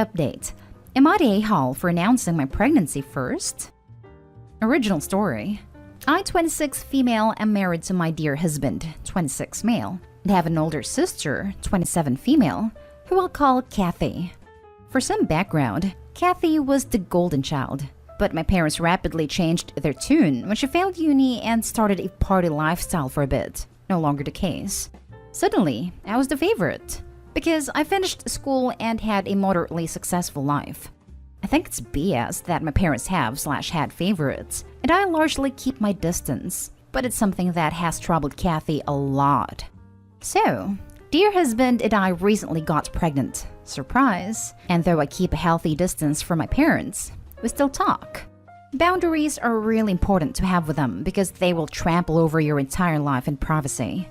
Update. Am I the a-hole for announcing my pregnancy first? Original story. I, 26 female, am married to my dear husband, 26 male, and have an older sister, 27 female, who I'll call Kathy. For some background, Kathy was the golden child, but my parents rapidly changed their tune when she failed uni and started a party lifestyle for a bit. No longer the case. Suddenly, I was the favorite, because I finished school and had a moderately successful life. I think it's BS that my parents have/had favorites, and I largely keep my distance, but it's something that has troubled Kathy a lot. So, dear husband and I recently got pregnant. Surprise! And though I keep a healthy distance from my parents, we still talk. Boundaries are really important to have with them because they will trample over your entire life in privacy.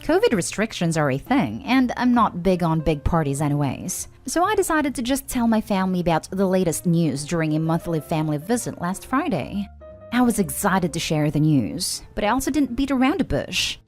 COVID restrictions are a thing, and I'm not big on big parties anyways. So I decided to just tell my family about the latest news during a monthly family visit last Friday. I was excited to share the news, but I also didn't beat around the bush.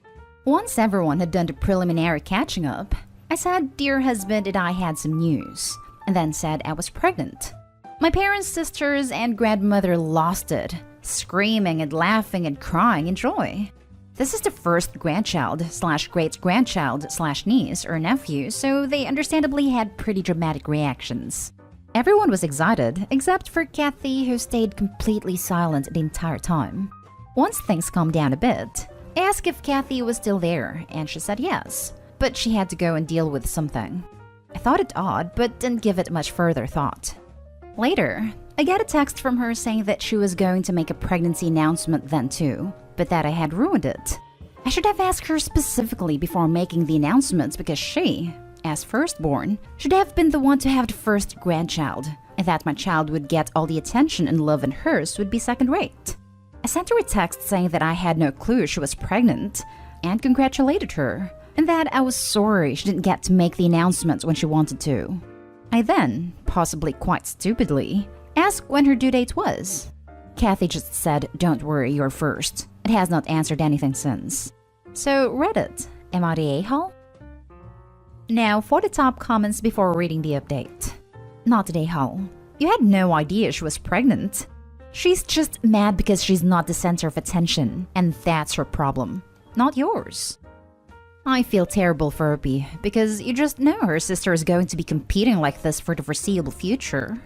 Once everyone had done the preliminary catching up, I said dear husband and I had some news, and then said I was pregnant. My parents, sisters, and grandmother lost it, screaming and laughing and crying in joy. This is the first grandchild/great-grandchild/niece or nephew, so they understandably had pretty dramatic reactions. Everyone was excited, except for Kathy, who stayed completely silent the entire time. Once things calmed down a bit, I asked if Kathy was still there, and she said yes, but she had to go and deal with something. I thought it odd, but didn't give it much further thought. Later, I got a text from her saying that she was going to make a pregnancy announcement then too, but that I had ruined it. I should have asked her specifically before making the announcements because she, as firstborn, should have been the one to have the first grandchild, and that my child would get all the attention and love and hers would be second-rate. I sent her a text saying that I had no clue she was pregnant, and congratulated her, and that I was sorry she didn't get to make the announcements when she wanted to. I then, possibly quite stupidly, asked when her due date was. Kathy just said, "Don't worry, you're first," and has not answered anything since. So, Reddit, am I the a-hole? Now, for the top comments before reading the update. Not the a-hole. You had no idea she was pregnant. She's just mad because she's not the center of attention, and that's her problem, not yours. I feel terrible for Opie, because you just know her sister is going to be competing like this for the foreseeable future.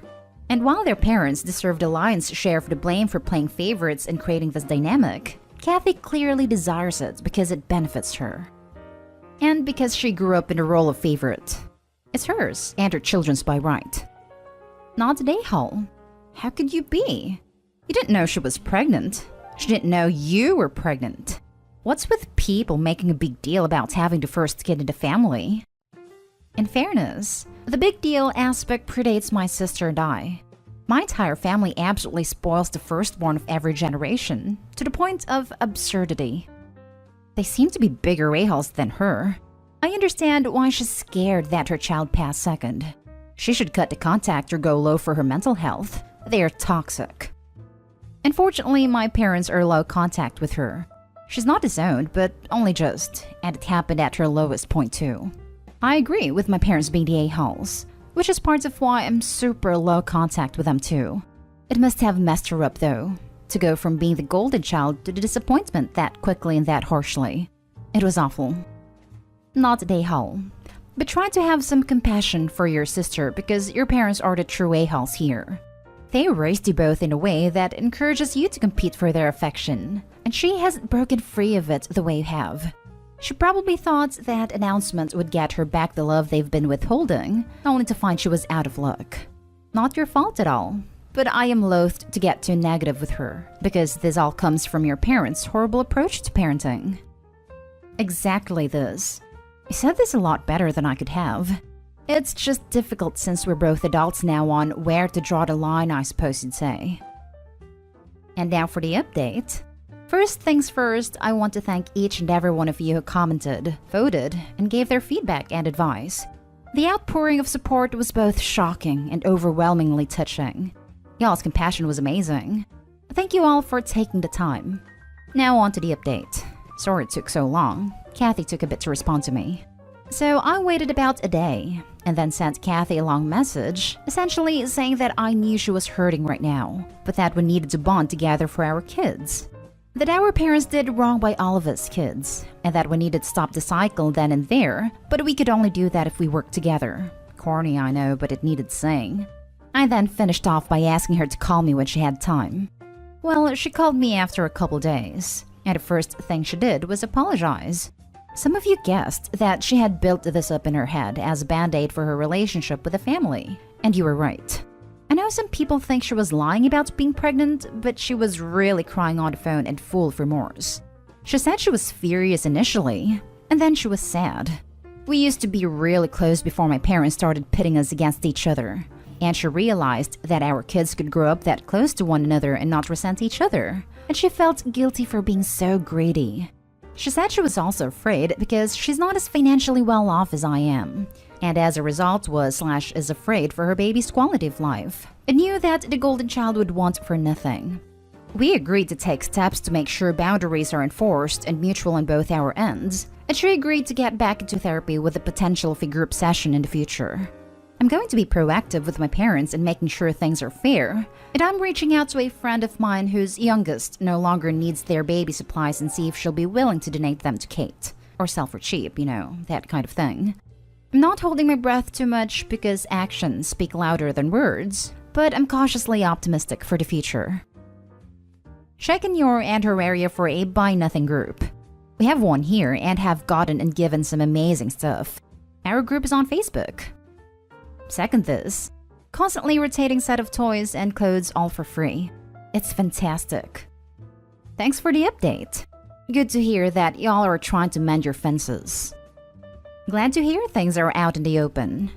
And while their parents deserve the lion's share of the blame for playing favorites and creating this dynamic, Kathy clearly desires it because it benefits her. And because she grew up in the role of favorite. It's hers and her children's by right. Not the a-hole. How could you be? You didn't know she was pregnant. She didn't know you were pregnant. What's with people making a big deal about having the first kid in the family? In fairness, the big deal aspect predates my sister and I. My entire family absolutely spoils the firstborn of every generation, to the point of absurdity. They seem to be bigger a-holes than her. I understand why she's scared that her child passed second. She should cut the contact or go low for her mental health. They are toxic. Unfortunately, my parents are low contact with her. She's not disowned, but only just, and it happened at her lowest point too. I agree with my parents being the a-holes, which is part of why I'm super low contact with them too. It must have messed her up though, to go from being the golden child to the disappointment that quickly and that harshly. It was awful. Not the a-hole, but try to have some compassion for your sister because your parents are the true a-holes here. They raised you both in a way that encourages you to compete for their affection, and she hasn't broken free of it the way you have. She probably thought that announcement would get her back the love they've been withholding, only to find she was out of luck. Not your fault at all, but I am loath to get too negative with her, because this all comes from your parents' horrible approach to parenting. Exactly this. You said this a lot better than I could have. It's just difficult since we're both adults now on where to draw the line, I suppose you'd say. And now for the update. First things first, I want to thank each and every one of you who commented, voted, and gave their feedback and advice. The outpouring of support was both shocking and overwhelmingly touching. Y'all's compassion was amazing. Thank you all for taking the time. Now on to the update. Sorry it took so long. Kathy took a bit to respond to me. So I waited about a day, and then sent Kathy a long message, essentially saying that I knew she was hurting right now, but that we needed to bond together for our kids. That our parents did wrong by all of us kids, and that we needed to stop the cycle then and there, but we could only do that if we worked together. Corny, I know, but it needed saying. I then finished off by asking her to call me when she had time. Well, she called me after a couple days, and the first thing she did was apologize. Some of you guessed that she had built this up in her head as a band-aid for her relationship with the family, and you were right. I know some people think she was lying about being pregnant, but she was really crying on the phone and full of remorse. She said she was furious initially, and then she was sad. We used to be really close before my parents started pitting us against each other, and she realized that our kids could grow up that close to one another and not resent each other, and she felt guilty for being so greedy. She said she was also afraid because she's not as financially well off as I am, and as a result is afraid for her baby's quality of life, and knew that the golden child would want for nothing. We agreed to take steps to make sure boundaries are enforced and mutual on both our ends, and she agreed to get back into therapy with the potential of a group session in the future. I'm going to be proactive with my parents in making sure things are fair, and I'm reaching out to a friend of mine whose youngest no longer needs their baby supplies and see if she'll be willing to donate them to Kate. Or sell for cheap, that kind of thing. I'm not holding my breath too much because actions speak louder than words, but I'm cautiously optimistic for the future. Check in your and her area for a Buy Nothing group. We have one here and have gotten and given some amazing stuff. Our group is on Facebook. Second this, constantly rotating set of toys and clothes all for free. It's fantastic. Thanks for the update. Good to hear that y'all are trying to mend your fences. Glad to hear things are out in the open.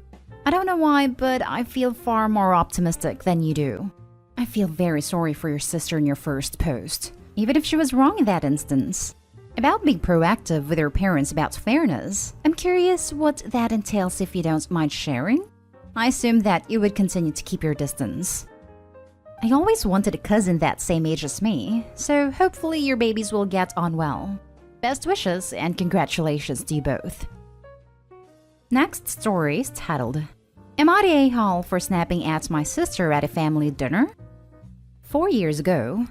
I don't know why, but I feel far more optimistic than you do. I feel very sorry for your sister in your first post, even if she was wrong in that instance. About being proactive with your parents about fairness, I'm curious what that entails if you don't mind sharing? I assume that you would continue to keep your distance. I always wanted a cousin that same age as me, so hopefully your babies will get on well. Best wishes and congratulations to you both. Next story is titled, Am I the a-hole for snapping at my sister at a family dinner? 4 years ago,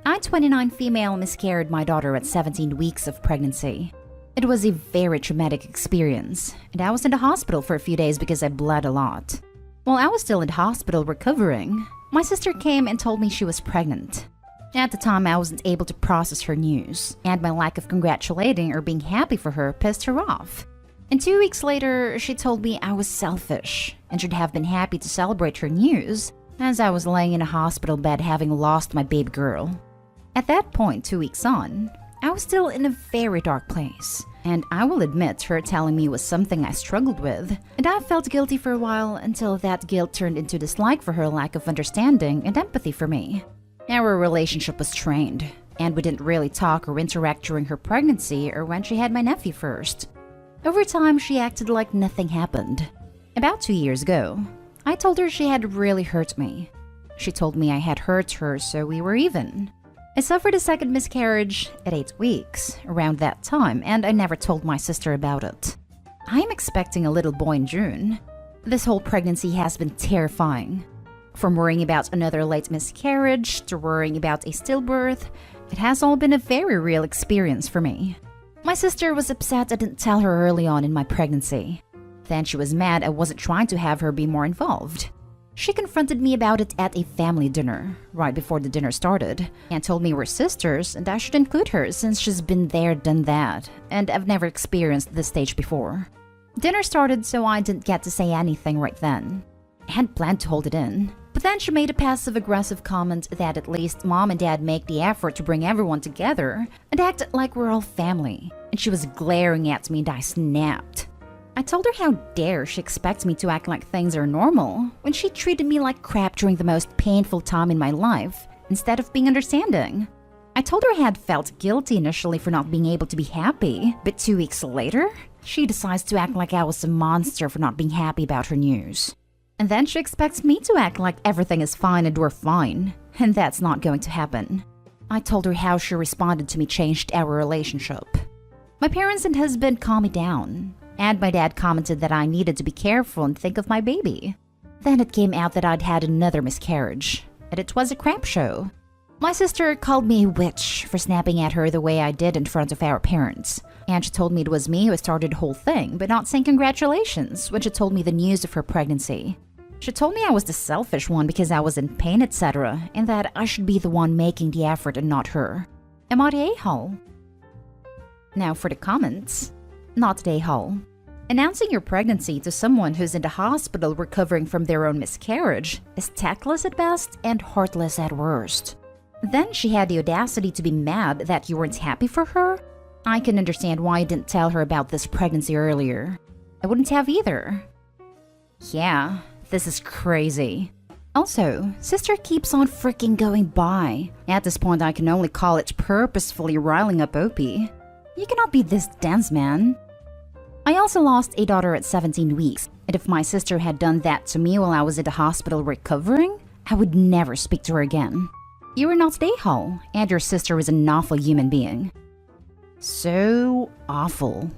I, 29 female, miscarried my daughter at 17 weeks of pregnancy. It was a very traumatic experience, and I was in the hospital for a few days because I bled a lot. While I was still in the hospital recovering, my sister came and told me she was pregnant. At the time, I wasn't able to process her news, and my lack of congratulating or being happy for her pissed her off. And 2 weeks later, she told me I was selfish and should have been happy to celebrate her news as I was laying in a hospital bed having lost my baby girl. At that point, 2 weeks on, I was still in a very dark place, and I will admit her telling me was something I struggled with, and I felt guilty for a while until that guilt turned into dislike for her lack of understanding and empathy for me. Our relationship was strained, and we didn't really talk or interact during her pregnancy or when she had my nephew first. Over time, she acted like nothing happened. About 2 years ago, I told her she had really hurt me. She told me I had hurt her, so we were even. I suffered a second miscarriage at 8 weeks around that time, and I never told my sister about it. I am expecting a little boy in June. This whole pregnancy has been terrifying. From worrying about another late miscarriage to worrying about a stillbirth, it has all been a very real experience for me. My sister was upset I didn't tell her early on in my pregnancy. Then she was mad I wasn't trying to have her be more involved. She confronted me about it at a family dinner, right before the dinner started, and told me we're sisters and I should include her since she's been there, done that, and I've never experienced this stage before. Dinner started, so I didn't get to say anything right then. I had planned to hold it in, but then she made a passive-aggressive comment that at least mom and dad make the effort to bring everyone together and act like we're all family, and she was glaring at me and I snapped. I told her how dare she expects me to act like things are normal when she treated me like crap during the most painful time in my life instead of being understanding. I told her I had felt guilty initially for not being able to be happy, but 2 weeks later, she decides to act like I was a monster for not being happy about her news. And then she expects me to act like everything is fine and we're fine, and that's not going to happen. I told her how she responded to me changed our relationship. My parents and husband calmed me down, and my dad commented that I needed to be careful and think of my baby. Then it came out that I'd had another miscarriage, and it was a crap show. My sister called me a witch for snapping at her the way I did in front of our parents, and she told me it was me who started the whole thing, but not saying congratulations when she told me the news of her pregnancy. She told me I was the selfish one because I was in pain, etc., and that I should be the one making the effort and not her. Am I the a-hole? Now for the comments. Not the a-hole. Announcing your pregnancy to someone who's in the hospital recovering from their own miscarriage is tactless at best and heartless at worst. Then she had the audacity to be mad that you weren't happy for her? I can understand why you didn't tell her about this pregnancy earlier. I wouldn't have either. Yeah, this is crazy. Also, sister keeps on freaking going by. At this point, I can only call it purposefully riling up Opie. You cannot be this dense, man. I also lost a daughter at 17 weeks, and if my sister had done that to me while I was in the hospital recovering, I would never speak to her again. You were not the a-hole, and your sister was an awful human being. So awful.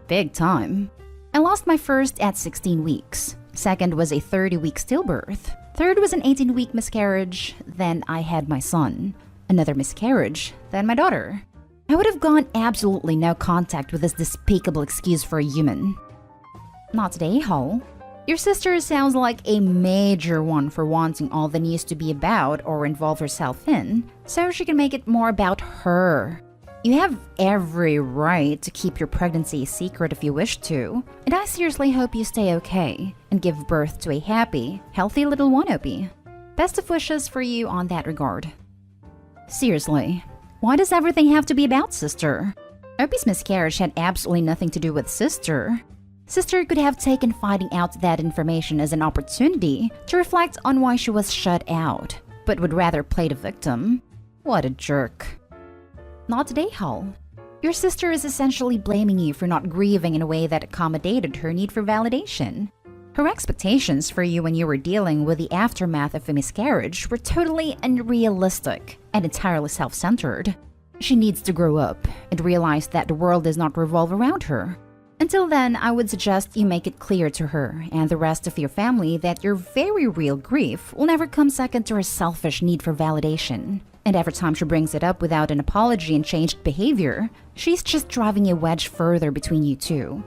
Big time. I lost my first at 16 weeks. Second was a 30-week stillbirth. Third was an 18-week miscarriage. Then I had my son. Another miscarriage. Then my daughter. I would have gone absolutely no contact with this despicable excuse for a human. Not the a-hole. Your sister sounds like a major one for wanting all the news to be about or involve herself in, so she can make it more about her. You have every right to keep your pregnancy a secret if you wish to, and I seriously hope you stay okay and give birth to a happy, healthy little one, Opie. Best of wishes for you on that regard. Seriously, why does everything have to be about sister? Opie's miscarriage had absolutely nothing to do with sister. Sister could have taken finding out that information as an opportunity to reflect on why she was shut out, but would rather play the victim. What a jerk. Not the a-hole. Your sister is essentially blaming you for not grieving in a way that accommodated her need for validation. Her expectations for you when you were dealing with the aftermath of a miscarriage were totally unrealistic and entirely self-centered. She needs to grow up and realize that the world does not revolve around her. Until then, I would suggest you make it clear to her and the rest of your family that your very real grief will never come second to her selfish need for validation. And every time she brings it up without an apology and changed behavior, she's just driving a wedge further between you two.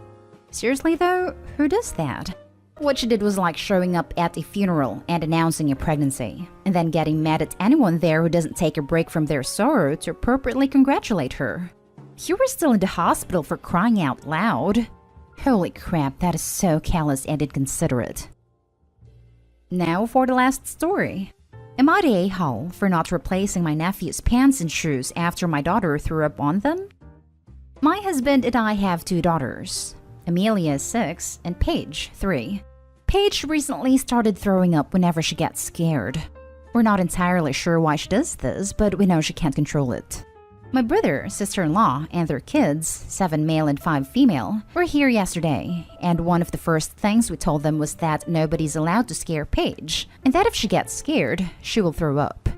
Seriously though, who does that? What she did was like showing up at a funeral and announcing a pregnancy, and then getting mad at anyone there who doesn't take a break from their sorrow to appropriately congratulate her. You were still in the hospital for crying out loud. Holy crap, that is so callous and inconsiderate. Now for the last story. Am I the a-hole for not replacing my nephew's pants and shoes after my daughter threw up on them? My husband and I have 2 daughters. Amelia is 6 and Paige 3. Paige recently started throwing up whenever she gets scared. We're not entirely sure why she does this, but we know she can't control it. My brother, sister-in-law, and their kids, 7 male and 5 female, were here yesterday, and one of the first things we told them was that nobody's allowed to scare Paige, and that if she gets scared, she will throw up.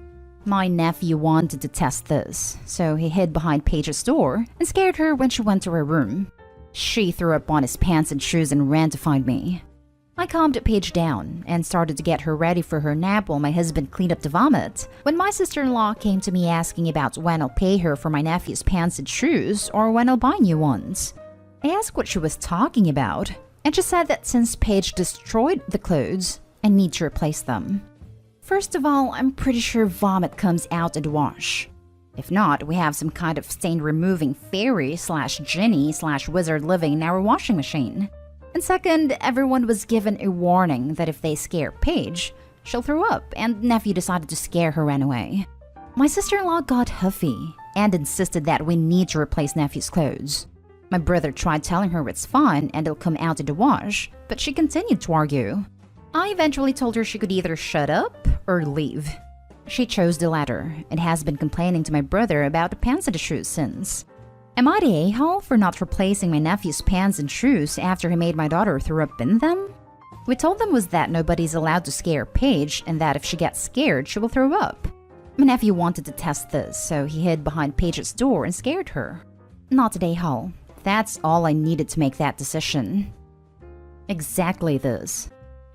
My nephew wanted to test this, so he hid behind Paige's door and scared her when she went to her room. She threw up on his pants and shoes and ran to find me. I calmed Paige down and started to get her ready for her nap while my husband cleaned up the vomit, when my sister-in-law came to me asking about when I'll pay her for my nephew's pants and shoes or when I'll buy new ones. I asked what she was talking about, and she said that since Paige destroyed the clothes, I need to replace them. First of all, I'm pretty sure vomit comes out in the wash. If not, we have some kind of stain-removing fairy/genie/wizard living in our washing machine. And second, everyone was given a warning that if they scare Paige, she'll throw up, and nephew decided to scare her anyway. My sister-in-law got huffy and insisted that we need to replace nephew's clothes. My brother tried telling her it's fine and it'll come out in the wash, but she continued to argue. I eventually told her she could either shut up or leave. She chose the latter and has been complaining to my brother about the pants and the shoes since. Am I the a-hole for not replacing my nephew's pants and shoes after he made my daughter throw up in them? We told them was that nobody's allowed to scare Paige and that if she gets scared, she will throw up. My nephew wanted to test this, so he hid behind Paige's door and scared her. Not the a-hole. That's all I needed to make that decision. Exactly this.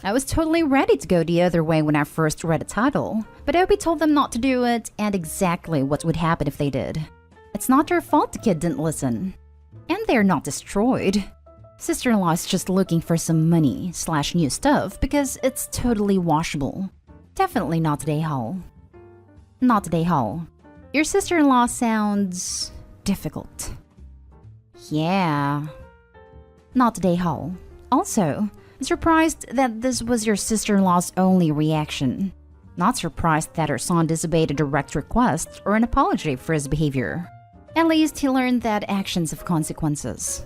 I was totally ready to go the other way when I first read the title, but Obi told them not to do it and exactly what would happen if they did. It's not their fault the kid didn't listen. And they're not destroyed. Sister-in-law is just looking for some money/new stuff because it's totally washable. Definitely not today, Hall. Not today, Hall. Your sister-in-law sounds difficult. Yeah. Not today, Hall. Also, I'm surprised that this was your sister-in-law's only reaction. Not surprised that her son disobeyed a direct request or an apology for his behavior. At least he learned that actions have consequences.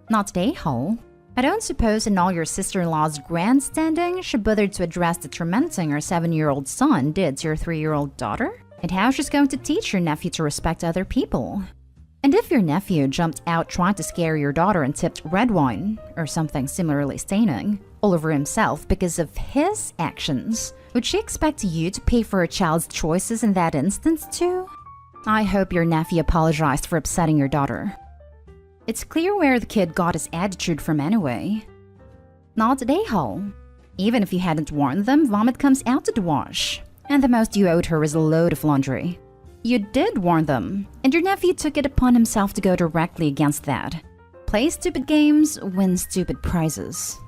Not today, Hall. I don't suppose in all your sister-in-law's grandstanding she bothered to address the tormenting her 7-year-old son did to your 3-year-old daughter? And how she's going to teach your nephew to respect other people? And if your nephew jumped out trying to scare your daughter and tipped red wine, or something similarly staining, all over himself because of his actions, would she expect you to pay for her child's choices in that instance too? I hope your nephew apologized for upsetting your daughter. It's clear where the kid got his attitude from anyway. Not today, Hall. Even if you hadn't warned them, vomit comes out to the wash. And the most you owed her is a load of laundry. You did warn them, and your nephew took it upon himself to go directly against that. Play stupid games, win stupid prizes.